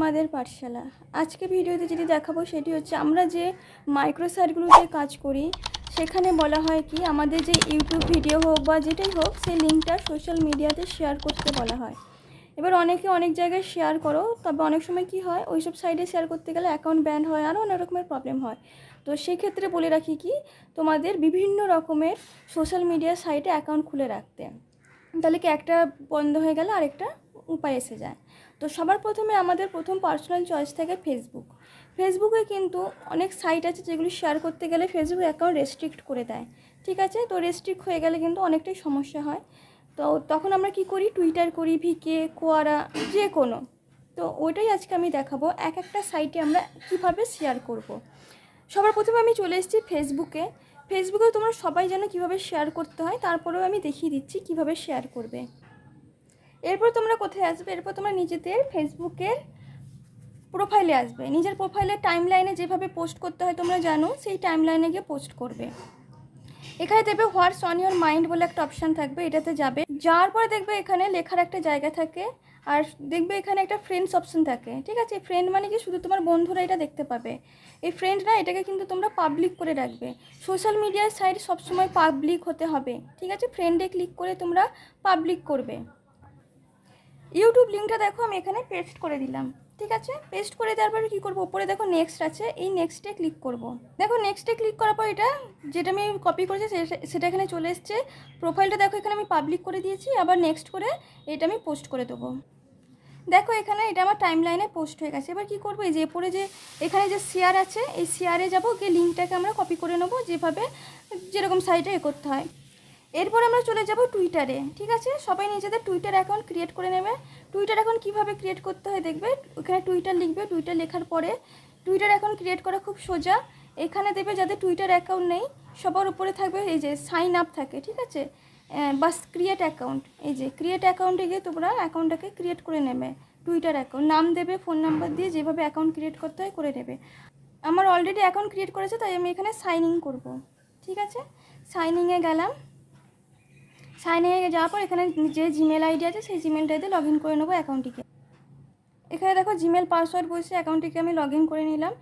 তোমাদের পাঠশালা। আজকে ভিডিওতে যেটি দেখাবো সেটি হচ্ছে আমরা যে মাইক্রোসাইটগুলোতে কাজ করি সেখানে বলা হয় কি আমাদের যে ইউটিউব ভিডিও হোক বা যেটাই হোক সেই লিঙ্কটা সোশ্যাল মিডিয়াতে শেয়ার করতে বলা হয়। এবার অনেকে অনেক জায়গায় শেয়ার করো, তবে অনেক সময় কি হয় ওইসব সাইটে শেয়ার করতে গেলে অ্যাকাউন্ট ব্যান হয়, আরও অনেক রকমের প্রবলেম হয়। তো সেক্ষেত্রে বলে রাখি কি তোমাদের বিভিন্ন রকমের সোশ্যাল মিডিয়া সাইটে অ্যাকাউন্ট খুলে রাখতে, তাহলে কি একটা বন্ধ হয়ে গেলে আরেকটা উপায় এসে যায়। তো সবার প্রথমে আমাদের প্রথম পার্সোনাল চয়েস থাকে ফেসবুকে কিন্তু অনেক সাইট আছে যেগুলি শেয়ার করতে গেলে ফেসবুক অ্যাকাউন্ট রেস্ট্রিক্ট করে দেয়। ঠিক আছে, তো রেস্ট্রিক্ট হয়ে গেলে কিন্তু অনেকটাই সমস্যা হয়। তো তখন আমরা কি করি, টুইটার করি, ভিকে, কোয়ারা, যে কোনো। তো ওইটাই আজকে আমি দেখাবো এক একটা সাইটে আমরা কিভাবে শেয়ার করব। সবার প্রথমে আমি চলে এসেছি ফেসবুকেও তোমরা সবাই জানো কীভাবে শেয়ার করতে হয়, তারপরেও আমি দেখিয়ে দিচ্ছি কিভাবে শেয়ার করবে। এরপর তোমরা কোথায় আসবে, এরপর তোমরা নিজেদের ফেসবুকের প্রোফাইলে আসবে। নিজের প্রোফাইলের টাইমলাইনে যেভাবে পোস্ট করতে হয় তোমরা জানো, সেই টাইমলাইনে গিয়ে পোস্ট করবে। এখানে দেখবে হোয়াটস অন ইওর মাইন্ড বলে একটা অপশান থাকবে, এটাতে যাবে। যাওয়ার পরে দেখবে এখানে লেখার একটা জায়গা থাকে, আর দেখবে এখানে একটা ফ্রেন্ডস অপশান থাকে। ঠিক আছে, ফ্রেন্ড মানে কি শুধু তোমার বন্ধুরা এটা দেখতে পাবে। এই ফ্রেন্ড না, এটাকে কিন্তু তোমরা পাবলিক করে রাখবে। সোশ্যাল মিডিয়ার সাইট সবসময় পাবলিক হতে হবে। ঠিক আছে, ফ্রেন্ডে ক্লিক করে তোমরা পাবলিক করবে। ইউটিউব লিঙ্কটা দেখো আমি এখানে পেস্ট করে দিলাম। ঠিক আছে, পেস্ট করে দেওয়ার পরে কী করবো, ওপরে দেখো নেক্সট আছে, এই নেক্সটে ক্লিক করব। দেখো নেক্সটে ক্লিক করার পর এটা যেটা আমি কপি করেছি সেটা এখানে চলে এসছে। প্রোফাইলটা দেখো এখানে আমি পাবলিক করে দিয়েছি, আবার নেক্সট করে এটা আমি পোস্ট করে দেবো। দেখো এখানে এটা আমার টাইমলাইনে পোস্ট হয়ে গেছে। এবার কী করবো, এই যে এরপরে যে এখানে যে শেয়ার আছে, এই শেয়ারে যাবো, গিয়ে লিঙ্কটাকে আমরা কপি করে নেবো, যেরকম সাইটে করতে হয়। এরপর আমরা চলে যাব টুইটারে। ঠিক আছে, সবাই নিজেদের টুইটার অ্যাকাউন্ট ক্রিয়েট করে নেবে। টুইটার অ্যাকাউন্ট কীভাবে ক্রিয়েট করতে হয় দেখবে, ওখানে টুইটার লিখবে। টুইটার লেখার পরে টুইটার অ্যাকাউন্ট ক্রিয়েট করা খুব সোজা। এখানে দেবে যাদের টুইটার অ্যাকাউন্ট নেই সবার উপরে থাকবে এই যে সাইন আপ থাকে। ঠিক আছে, বাস ক্রিয়েট অ্যাকাউন্ট, এই যে ক্রিয়েট অ্যাকাউন্টে গিয়ে তোমরা অ্যাকাউন্টটাকে ক্রিয়েট করে নেবে। টুইটার অ্যাকাউন্ট নাম দেবে, ফোন নাম্বার দিয়ে যেভাবে অ্যাকাউন্ট ক্রিয়েট করতে হয় করে নেবে। আমার অলরেডি অ্যাকাউন্ট ক্রিয়েট করেছে, তাই আমি এখানে সাইন ইন করবো। ঠিক আছে, সাইন ইনে গেলাম। সাইন ইনে যাওয়ার পর এখানে যে জিমেল আইডি আছে সেই জিমেলটাতে লগ ইন করে নেবো অ্যাকাউন্টটিকে। এখানে দেখো জিমেল পাসওয়ার্ড বসে অ্যাকাউন্টটিকে আমি লগ ইন করে নিলাম।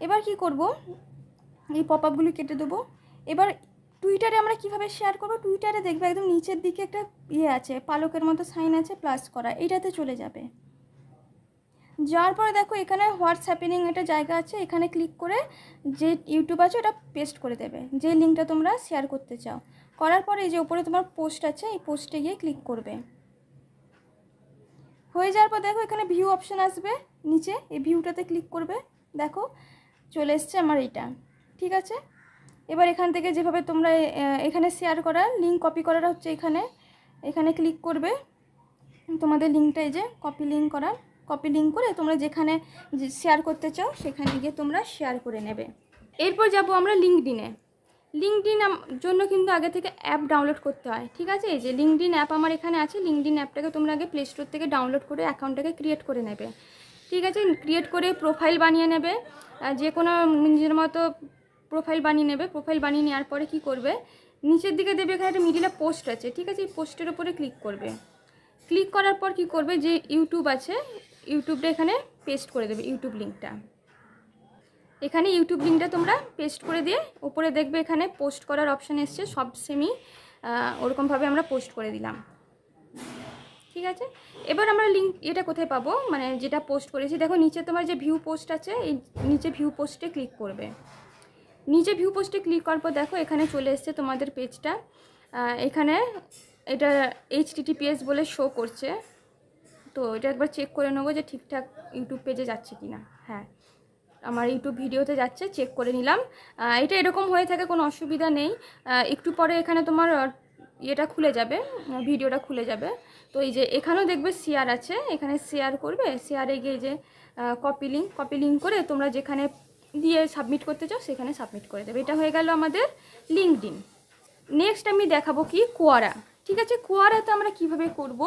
এবার কি করব, এই পপ আপগুলি কেটে দেবো। এবার টুইটারে আমরা কিভাবে শেয়ার করবো, টুইটারে দেখবে একদম নিচের দিকে একটা আছে, পালকের মতো সাইন আছে প্লাস করা, এইটাতে চলে যাবে। যাওয়ার পরে দেখো এখানে হোয়াটস হ্যাপেনিং একটা জায়গা আছে, এখানে ক্লিক করে যে ইউটিউব আছে ওটা পেস্ট করে দেবে, যে লিঙ্কটা তোমরা শেয়ার করতে চাও। করার পরে এই যে উপরে তোমার পোস্ট আছে, এই পোস্টে গিয়ে ক্লিক করবে। হয়ে যাওয়ার পর দেখো এখানে ভিউ অপশান আসবে নিচে, এই ভিউটাতে ক্লিক করবে। দেখো চলে এসছে আমার এইটা। ঠিক আছে, এবার এখান থেকে যেভাবে তোমরা এখানে শেয়ার করার লিঙ্ক কপি করার হচ্ছে এখানে ক্লিক করবে। তোমাদের লিঙ্কটা এই যে কপি লিঙ্ক করে তোমরা যেখানে শেয়ার করতে চাও সেখানে গিয়ে তোমরা শেয়ার করে নেবে। এরপর যাব আমরা লিঙ্কডিনে। লিঙ্কডিন জন্য কিন্তু আগে থেকে অ্যাপ ডাউনলোড করতে হয়। ঠিক আছে, এই যে লিঙ্কডিন অ্যাপ আমার এখানে আছে। লিঙ্কডিন অ্যাপটাকে তোমরা আগে প্লে স্টোর থেকে ডাউনলোড করে অ্যাকাউন্টটাকে ক্রিয়েট করে নেবে। ঠিক আছে, ক্রিয়েট করে প্রোফাইল বানিয়ে নেবে, যে কোনো নিজের মতো প্রোফাইল বানিয়ে নেবে। প্রোফাইল বানিয়ে নেওয়ার পরে কী করবে, নিচের দিকে দেবে এখানে একটা মিডিলে পোস্ট আছে। ঠিক আছে, এই পোস্টের ওপরে ক্লিক করবে। ক্লিক করার পর কী করবে, যে ইউটিউব আছে ইউটিউবটা এখানে পেস্ট করে দেবে। ইউটিউব লিঙ্কটা এখানে ইউটিউব লিঙ্কটা তোমরা পেস্ট করে দিয়ে উপরে দেখবে এখানে পোস্ট করার অপশান এসছে, সব সেমই ওরকমভাবে আমরা পোস্ট করে দিলাম। ঠিক আছে, এবার আমরা লিঙ্ক এটা কোথায় পাবো, মানে যেটা পোস্ট করেছি দেখো নিচে তোমার যে ভিউ পোস্ট আছে, এই নিচে ভিউ পোস্টে ক্লিক করবে। নিচে ভিউ পোস্টে ক্লিক করার পর দেখো এখানে চলে এসছে তোমাদের পেজটা। এখানে এটা HTTPS বলে শো করছে, তো এটা একবার চেক করে নেবো যে ঠিকঠাক ইউটিউব পেজে যাচ্ছে কি না। হ্যাঁ, আমার ইউটিউব ভিডিওতে যাচ্ছে, চেক করে নিলাম। এটা এরকম হয়ে থাকে, কোনো অসুবিধা নেই। একটু পরে এখানে তোমার এটা খুলে যাবে, ভিডিওটা খুলে যাবে। তো এই যে এখানেও দেখবে শেয়ার আছে, এখানে শেয়ার করবে। শেয়ারে গিয়ে যে কপি লিঙ্ক করে তোমরা যেখানে দিয়ে সাবমিট করতে চাও সেখানে সাবমিট করে দেবে। এটা হয়ে গেল আমাদের লিঙ্কডিন। নেক্সট আমি দেখাবো কি কোয়ারা। ঠিক আছে, কোয়ারাতে আমরা কিভাবে করব,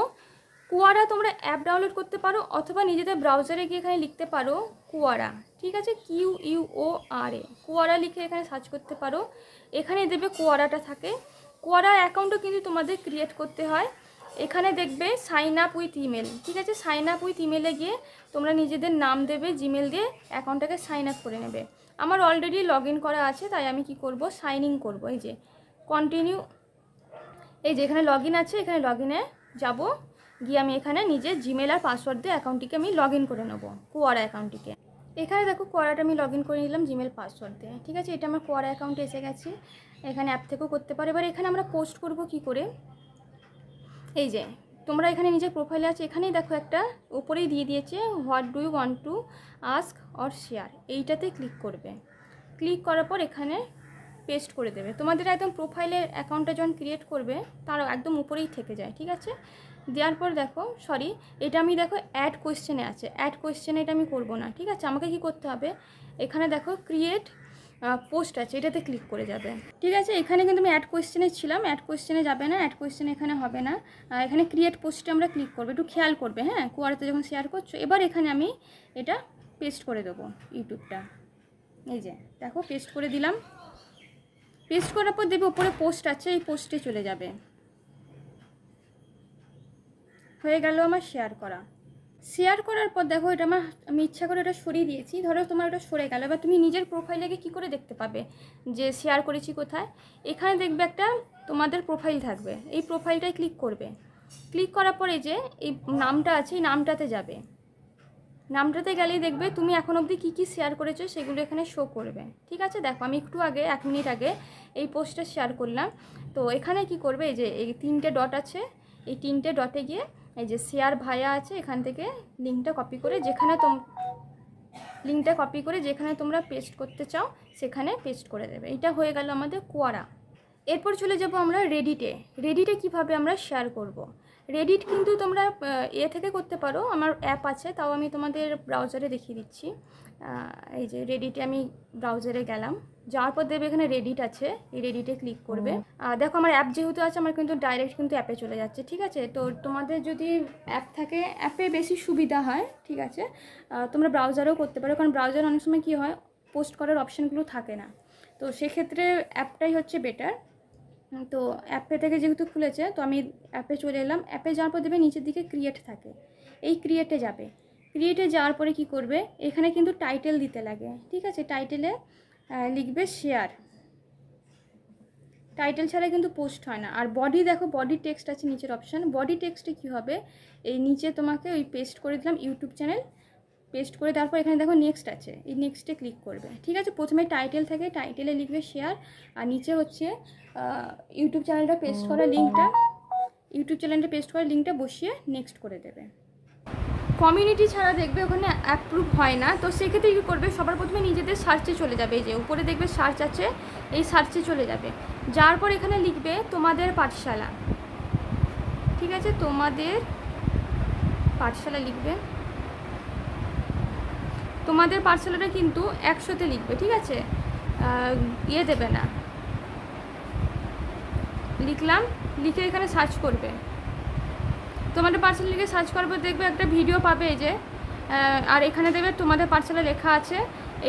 কোয়ারা তোমরা অ্যাপ ডাউনলোড করতে পারো অথবা নিজেদের ব্রাউজারে গিয়ে এখানে লিখতে পারো কোয়ারা। ঠিক আছে, QUORA, কোয়ারা লিখে এখানে সার্চ করতে পারো। এখানে দেবে কোয়ারাটা থাকে। কোয়ারা অ্যাকাউন্টও কিন্তু তোমাদের ক্রিয়েট করতে হয়। এখানে দেখবে সাইন আপ উইথ ইমেল, ঠিক আছে। সাইন আপ উইথ ইমেলে গিয়ে তোমরা নিজেদের নাম দেবে, জিমেল দিয়ে অ্যাকাউন্টটাকে সাইন আপ করে নেবে। আমার অলরেডি লগ ইন করা আছে, তাই আমি কি করব, সাইন ইন করবো। এই যে কন্টিনিউ, এই যে এখানে লগ ইন আছে, এখানে লগ ইনে যাবো, গিয়ে আমি এখানে নিজের জিমেল আর পাসওয়ার্ড দিয়ে অ্যাকাউন্টটিকে আমি লগ ইন করে নেবো, কোয়ারা অ্যাকাউন্টটিকে। এখানে দেখো কোয়ারাটা আমি লগ ইন করে নিলাম জিমেল পাসওয়ার্ড দিয়ে, ঠিক আছে। এটা আমার কোয়ারা অ্যাকাউন্টে এসে গেছে, এখানে অ্যাপ থেকেও করতে পারে। এবার এখানে আমরা পোস্ট করব কি করে, এই যে তোমরা এখানে নিজের প্রোফাইলে আছে, এখানেই দেখো একটা উপরেই দিয়ে দিয়েছে what do you want to ask or share, এইটাতে ক্লিক করবে। ক্লিক করার পর এখানে পেস্ট করে দেবে। তোমাদের একদম প্রোফাইলের অ্যাকাউন্টটা যখন ক্রিয়েট করবে তার একদম উপরেই থেকে যায়, ঠিক আছে। দেওয়ার পর দেখো, সরি এটা আমি দেখো অ্যাড কোয়েশ্চেনে আছে, অ্যাড কোয়েশ্চেনে এটা আমি করব না, ঠিক আছে। আমাকে কি করতে হবে, এখানে দেখো ক্রিয়েট পোস্ট আছে, এটাতে ক্লিক করে যাবে, ঠিক আছে। এখানে কিন্তু আমি অ্যাড কোয়েশ্চেনে ছিলাম, অ্যাড কোয়েশ্চেনে যাবে না, অ্যাড কোয়েশ্চেন এখানে হবে না, এখানে ক্রিয়েট পোস্টে আমরা ক্লিক করবো। একটু খেয়াল করবে, হ্যাঁ, কোয়ারাতে যখন শেয়ার করছো। এবার এখানে আমি এটা পেস্ট করে দেবো ইউটিউবটা, এই যে দেখো পেস্ট করে দিলাম। পেস্ট করার পর দেখবে উপরে পোস্ট আছে, এই পোস্টে চলে যাবে। হয়ে গেল আমার শেয়ার করা। শেয়ার করার পর দেখো এটা আমি ইচ্ছা করে এটা সরিয়ে দিয়েছি, ধরো তোমার ওটা সরে গেল। এবার তুমি নিজের প্রোফাইলে গিয়ে কী করে দেখতে পাবে যে শেয়ার করেছি কোথায়। এখানে দেখবে একটা তোমাদের প্রোফাইল থাকবে, এই প্রোফাইলটায় ক্লিক করবে। ক্লিক করার পরে যে এই নামটা আছে, এই নামটাতে যাবে। নামটাতে গেলেই দেখবে তুমি এখন অবধি কী কী শেয়ার করেছো সেগুলো এখানে শো করবে, ঠিক আছে। দেখো আমি একটু আগে 1 মিনিট আগে এই পোস্টটা শেয়ার করলাম, তো এখানে কি করবে, এই যে এই 3টে ডট আছে, এই 3টে ডটে গিয়ে এই যে শেয়ার ভায়া আছে, এখান থেকে লিঙ্কটা কপি করে যেখানে তোমরা পেস্ট করতে চাও সেখানে পেস্ট করে দেবে। এটা হয়ে গেল আমাদের কোয়ারা। এরপর চলে যাব আমরা রেডিটে। রেডিটে কিভাবে আমরা শেয়ার করব। রেডিট কিন্তু তোমরা থেকে করতে পারো, আমার অ্যাপ আছে, তাও আমি তোমাদের ব্রাউজারে দেখিয়ে দিচ্ছি। এই যে রেডিটে আমি ব্রাউজারে গেলাম, যাওয়ার পর দেখবে এখানে রেডিট আছে, এই রেডিটে ক্লিক করবে। দেখো আমার অ্যাপ যেহেতু আছে, আমার কিন্তু ডাইরেক্ট কিন্তু অ্যাপে চলে যাচ্ছে, ঠিক আছে। তো তোমাদের যদি অ্যাপ থাকে, অ্যাপে বেশি সুবিধা হয়, ঠিক আছে। তোমরা ব্রাউজারেও করতে পারো, কারণ ব্রাউজার অনেক সময় কী হয়, পোস্ট করার অপশানগুলো থাকে না, তো সেক্ষেত্রে অ্যাপটাই হচ্ছে বেটার। তো অ্যাপে থেকে যেহেতু খুলেছে, তো আমি অ্যাপে চলে এলাম। অ্যাপে যাওয়ার পর দেবে নিচের দিকে ক্রিয়েট থাকে, এই ক্রিয়েটে যাবে। ক্রিয়েটে যাওয়ার পরে কি করবে, এখানে কিন্তু টাইটেল দিতে লাগে, ঠিক আছে। টাইটেলে লিখবে শেয়ার, টাইটেল ছাড়া কিন্তু পোস্ট হয় না। আর বডি দেখো, বডি টেক্সট আছে নিচের অপশান, বডি টেক্সটে কী হবে, এই নিচে তোমাকে ওই পেস্ট করে দিলাম ইউটিউব চ্যানেল, পেস্ট করে তারপর এখানে দেখো নেক্সট আছে, এই নেক্সটে ক্লিক করবে, ঠিক আছে। প্রথমে টাইটেল থাকে, টাইটেলে লিখবে শেয়ার, আর নিচে হচ্ছে ইউটিউব চ্যানেলটা পেস্ট করা লিঙ্কটা বসিয়ে নেক্সট করে দেবে। কমিউনিটি ছাড়া দেখবে ওখানে অ্যাপ্রুভ হয় না, তো সেক্ষেত্রে কী করবে, সবার প্রথমে নিজেদের সার্চে চলে যাবে। এই যে উপরে দেখবে সার্চ আছে, এই সার্চে চলে যাবে। যার পর এখানে লিখবে তোমাদের পাঠশালা, ঠিক আছে, তোমাদের পাঠশালা লিখবে। তোমাদের পাঠশালাটা কিন্তু 100তে লিখবে, ঠিক আছে, দেবে না। লিখলাম, লিখে এখানে সার্চ করবে। তোমাদের পাঠশালা লিখে সার্চ করবে, দেখবে একটা ভিডিও পাবে এই যে, আর এখানে দেখবে তোমাদের পাঠশালা লেখা আছে,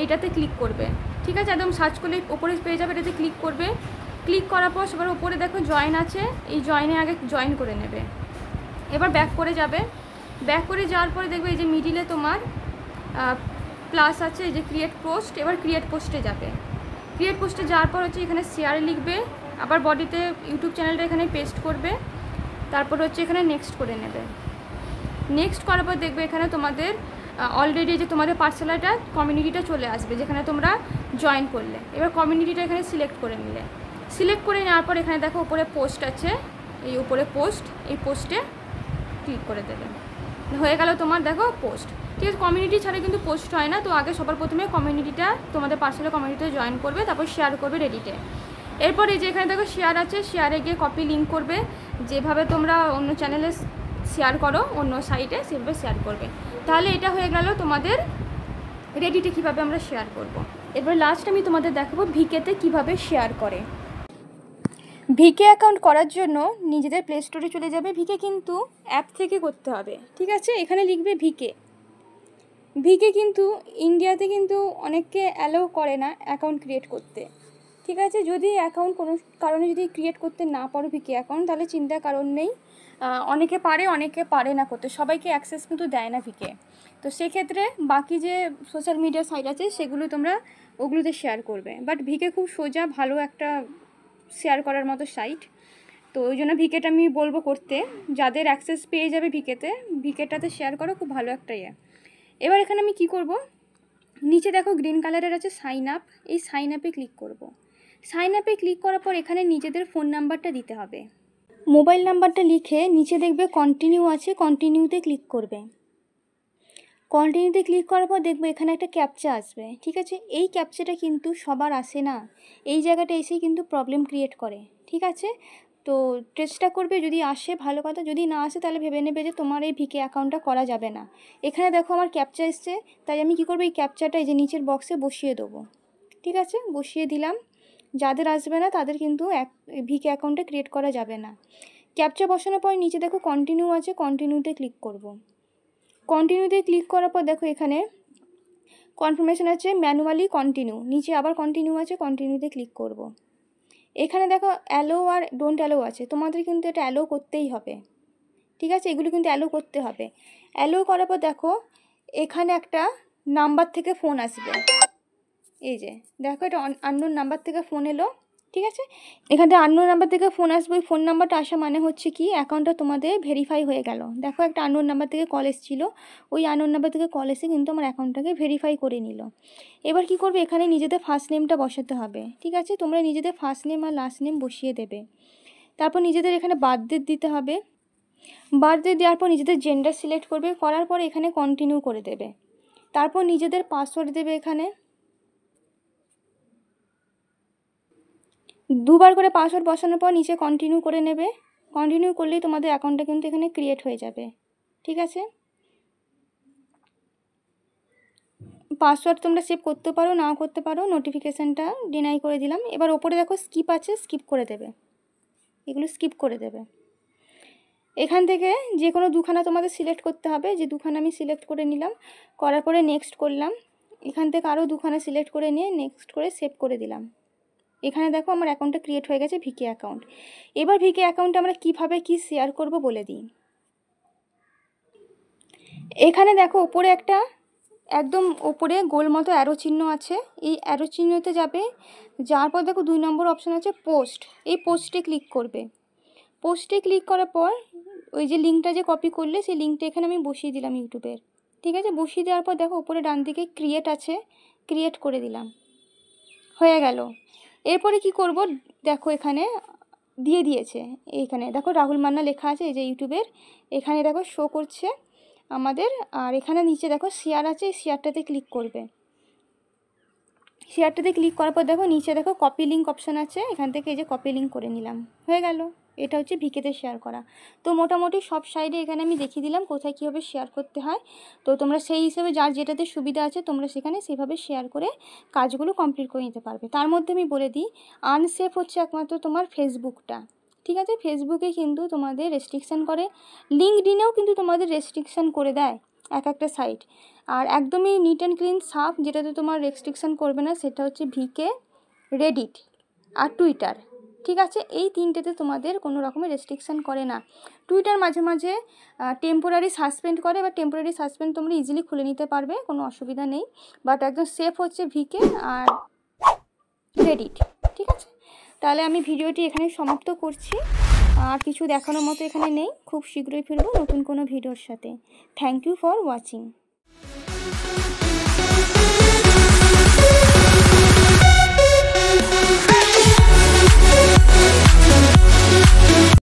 এইটাতে ক্লিক করবে, ঠিক আছে। একদম সার্চ করলে ওপরে পেয়ে যাবে, এটাতে ক্লিক করবে। ক্লিক করার পর সবার উপরে দেখো জয়েন আছে, এই জয়েনে আগে জয়েন করে নেবে। এবার ব্যাক করে যাবে। ব্যাক করে যাওয়ার পরে দেখবে এই যে মিডিলে তোমার প্লাস আছে, এই যে ক্রিয়েট পোস্ট। এবার ক্রিয়েট পোস্টে যাবে। ক্রিয়েট পোস্টে যাওয়ার পর হচ্ছে এখানে শেয়ারে লিখবে, আবার বডিতে ইউটিউব চ্যানেলটা এখানে পেস্ট করবে, তারপর হচ্ছে এখানে নেক্সট করে নেবে। নেক্সট করার পর দেখবে এখানে তোমাদের অলরেডি যে তোমাদের পাঠশালাটা কমিউনিটিটা চলে আসবে, যেখানে তোমরা জয়েন করলে। এবার কমিউনিটিটা এখানে সিলেক্ট করে নিলে। সিলেক্ট করে নেওয়ার পর এখানে দেখো উপরে পোস্ট আছে, এই উপরে পোস্ট, এই পোস্টে ক্লিক করে দেবে। হয়ে গেল তোমার দেখো পোস্ট, ঠিক আছে। কমিউনিটি ছাড়া কিন্তু পোস্ট হয় না, তো আগে সবার প্রথমে কমিউনিটিটা তোমাদের পার্সোনাল কমিউনিটিতে জয়েন করবে, তারপর শেয়ার করবে রেডিটে। এরপর এই যে এখানে দেখো শেয়ার আছে, শেয়ারে গিয়ে কপি লিঙ্ক করবে, যেভাবে তোমরা অন্য চ্যানেলে শেয়ার করো, অন্য সাইটে সেভাবে শেয়ার করবে। তাহলে এটা হয়ে গেল তোমাদের রেডিটে কীভাবে আমরা শেয়ার করব। এরপর লাস্ট আমি তোমাদের দেখাবো ভিকেতে কিভাবে শেয়ার করে। ভিকে অ্যাকাউন্ট করার জন্য নিজেদের প্লে স্টোরে চলে যাবে। ভিকে কিন্তু অ্যাপ থেকে করতে হবে, ঠিক আছে। এখানে লিখবে ভিকে। ভিকে কিন্তু ইন্ডিয়াতে কিন্তু অনেককে অ্যালাউ করে না অ্যাকাউন্ট ক্রিয়েট করতে, ঠিক আছে। যদি অ্যাকাউন্ট কোনো কারণে যদি ক্রিয়েট করতে না পারো ভিকে অ্যাকাউন্ট, তাহলে চিন্তার কারণ নেই। অনেকে পারে, অনেকে পারে না করতে, সবাইকে অ্যাক্সেস কিন্তু দেয় না ভিকে। তো সেক্ষেত্রে বাকি যে সোশ্যাল মিডিয়া সাইট আছে সেগুলো তোমরা ওগুলোতে শেয়ার করবে। বাট ভিকে খুব সোজা ভালো একটা শেয়ার করার মতো সাইট, তো ওই জন্য ভিকেটা আমি বলবো করতে। যাদের অ্যাক্সেস পেয়ে যাবে ভিকেতে, ভিকেটাতে শেয়ার করো, খুব ভালো একটা ইয়ে। এবার এখানে আমি কি করব, নিচে দেখো গ্রিন কালারের আছে সাইন আপ, এই সাইন আপে ক্লিক করব। সাইন আপে ক্লিক করার পর এখানে নিজেদের ফোন নাম্বারটা দিতে হবে। মোবাইল নাম্বারটা লিখে নিচে দেখবে কন্টিনিউ আছে, কন্টিনিউতে ক্লিক করবে। কন্টিনিউতে ক্লিক করার পর দেখবে এখানে একটা ক্যাপচা আসবে। ঠিক আছে, এই ক্যাপচাটা কিন্তু সবার আসে না, এই জায়গাটা এসেই কিন্তু প্রবলেম ক্রিয়েট করে। ঠিক আছে, তো চেষ্টা করবে, যদি আসে ভালো কথা, যদি না আসে তাহলে ভেবে নেবে যে তোমার এই ভিকে অ্যাকাউন্টটা করা যাবে না। এখানে দেখো আমার ক্যাপচা এসছে, তাই আমি কি করবো, এই ক্যাপচাটা এই যে নিচের বক্সে বসিয়ে দেবো। ঠিক আছে, বসিয়ে দিলাম। যাদের আসবে না তাদের কিন্তু ভিকে অ্যাকাউন্টটা ক্রিয়েট করা যাবে না। ক্যাপচা বসানোর পর নিচে দেখো কন্টিনিউ আছে, কন্টিনিউতে ক্লিক করব। কন্টিনিউতে ক্লিক করার পর দেখো এখানে কনফার্মেশন আছে ম্যানুয়ালি কন্টিনিউ, নিচে আবার কন্টিনিউ আছে, কন্টিনিউতে ক্লিক করব। এখানে দেখো অ্যালো আর ডোন্ট অ্যালো আছে, তোমাদের কিন্তু এটা অ্যালো করতেই হবে। ঠিক আছে, এগুলো কিন্তু অ্যালো করতে হবে। অ্যালো করার পর দেখো এখানে একটা নাম্বার থেকে ফোন আসবে, এই যে দেখো এটা আননোন নাম্বার থেকে ফোন এলো। ঠিক আছে, এখানে আননোন নাম্বার থেকে ফোন আসবে, ওই ফোন নাম্বারটা আসা মানে হচ্ছে কি অ্যাকাউন্টটা তোমাদের ভেরিফাই হয়ে গেল। দেখো একটা আননোন নাম্বার থেকে কল এসেছিলো, ওই আননোন নাম্বার থেকে কল এসে কিন্তু আমার অ্যাকাউন্টটাকে ভেরিফাই করে নিল। এবার কি করবে, এখানে নিজেদের ফার্স্ট নেমটা বসাতে হবে। ঠিক আছে, তোমরা নিজেদের ফার্স্ট নেম আর লাস্ট নেম বসিয়ে দেবে। তারপর নিজেদের এখানে বার্থডেট দিতে হবে। বার্থডেট দেওয়ার পর নিজেদের জেন্ডার সিলেক্ট করবে, করার পর এখানে কন্টিনিউ করে দেবে। তারপর নিজেদের পাসওয়ার্ড দেবে, এখানে দুবার করে পাসওয়ার্ড বসানোর পর নিচে কন্টিনিউ করে নেবে। কন্টিনিউ করলেই তোমাদের অ্যাকাউন্টটা কিন্তু এখানে ক্রিয়েট হয়ে যাবে। ঠিক আছে, পাসওয়ার্ড তোমরা সেভ করতে পারো, নাও করতে পারো, নোটিফিকেশানটা ডিনাই করে দিলাম। এবার ওপরে দেখো স্কিপ আছে, স্কিপ করে দেবে, এগুলো স্কিপ করে দেবে। এখান থেকে যে কোনো দুখানা তোমাদের সিলেক্ট করতে হবে, যে দুখানা আমি সিলেক্ট করে নিলাম, করার পরে নেক্সট করলাম। এখান থেকে আরও দুখানা সিলেক্ট করে নিয়ে নেক্সট করে সেভ করে দিলাম। এখানে দেখো আমার অ্যাকাউন্টটা ক্রিয়েট হয়ে গেছে, ভিকে অ্যাকাউন্ট। এবার ভিকে অ্যাকাউন্টে আমরা কীভাবে কী শেয়ার করব বলে দিই। এখানে দেখো ওপরে একটা একদম ওপরে গোল মতো অ্যারো চিহ্ন আছে, এই অ্যারো চিহ্নতে যাবে, যাওয়ার পর দেখো 2 নম্বর অপশান আছে পোস্ট, এই পোস্টে ক্লিক করবে। পোস্টে ক্লিক করার পর ওই যে লিঙ্কটা যে কপি করলে সেই লিঙ্কটা এখানে আমি বসিয়ে দিলাম ইউটিউবের। ঠিক আছে, বসিয়ে দেওয়ার পর দেখো ওপরে ডান দিকে ক্রিয়েট আছে, ক্রিয়েট করে দিলাম, হয়ে গেল। এরপরে কি করব, দেখো এখানে দিয়ে দিয়েছে, এইখানে দেখো রাহুল মান্না লেখা আছে, এই যে ইউটিউবের এখানে দেখো শো করছে আমাদের। আর এখানে নিচে দেখো শেয়ার আছে, এই শেয়ারটাতে ক্লিক করবে। শেয়ারটাতে ক্লিক করার পর দেখো নিচে দেখো কপি লিঙ্ক অপশান আছে, এখান থেকে এই যে কপি লিঙ্ক করে নিলাম, হয়ে গেল। এটা হচ্ছে ভিকেতে শেয়ার করা। তো মোটামুটি সব সাইডে এখানে আমি দেখিয়ে দিলাম কোথায় কীভাবে শেয়ার করতে হয়। তো তোমরা সেই হিসেবে যার যেটাতে সুবিধা আছে তোমরা সেখানে সেভাবে শেয়ার করে কাজগুলো কমপ্লিট করে নিতে পারবে। তার মধ্যে আমি বলে দিই, আনসেফ হচ্ছে একমাত্র তোমার ফেসবুকটা। ঠিক আছে, ফেসবুকে কিন্তু তোমাদের রেস্ট্রিকশান করে, লিঙ্কডইনেও কিন্তু তোমাদের রেস্ট্রিকশান করে দেয় একটা সাইট। আর একদমই নিট অ্যান্ড ক্লিন সাফ যেটাতে তোমার রেস্ট্রিকশান করবে না সেটা হচ্ছে ভিকে, রেডিট আর টুইটার। ঠিক আছে, এই তিনটেতে তোমাদের কোনো রকমের রেস্ট্রিকশান করে না। টুইটার মাঝে মাঝে টেম্পোরারি সাসপেন্ড করে, বা টেম্পোরারি সাসপেন্ড তোমরা ইজিলি খুলে নিতে পারবে, কোনো অসুবিধা নেই। বাট একদম সেফ হচ্ছে ভিকে আর রেডিট। ঠিক আছে, তাহলে আমি ভিডিওটি এখানে সমাপ্ত করছি। আর কিছু দেখানোর মতো এখানে নেই, খুব শীঘ্রই ফিরবো নতুন কোনো ভিডিওর সাথে। Thank you for watching.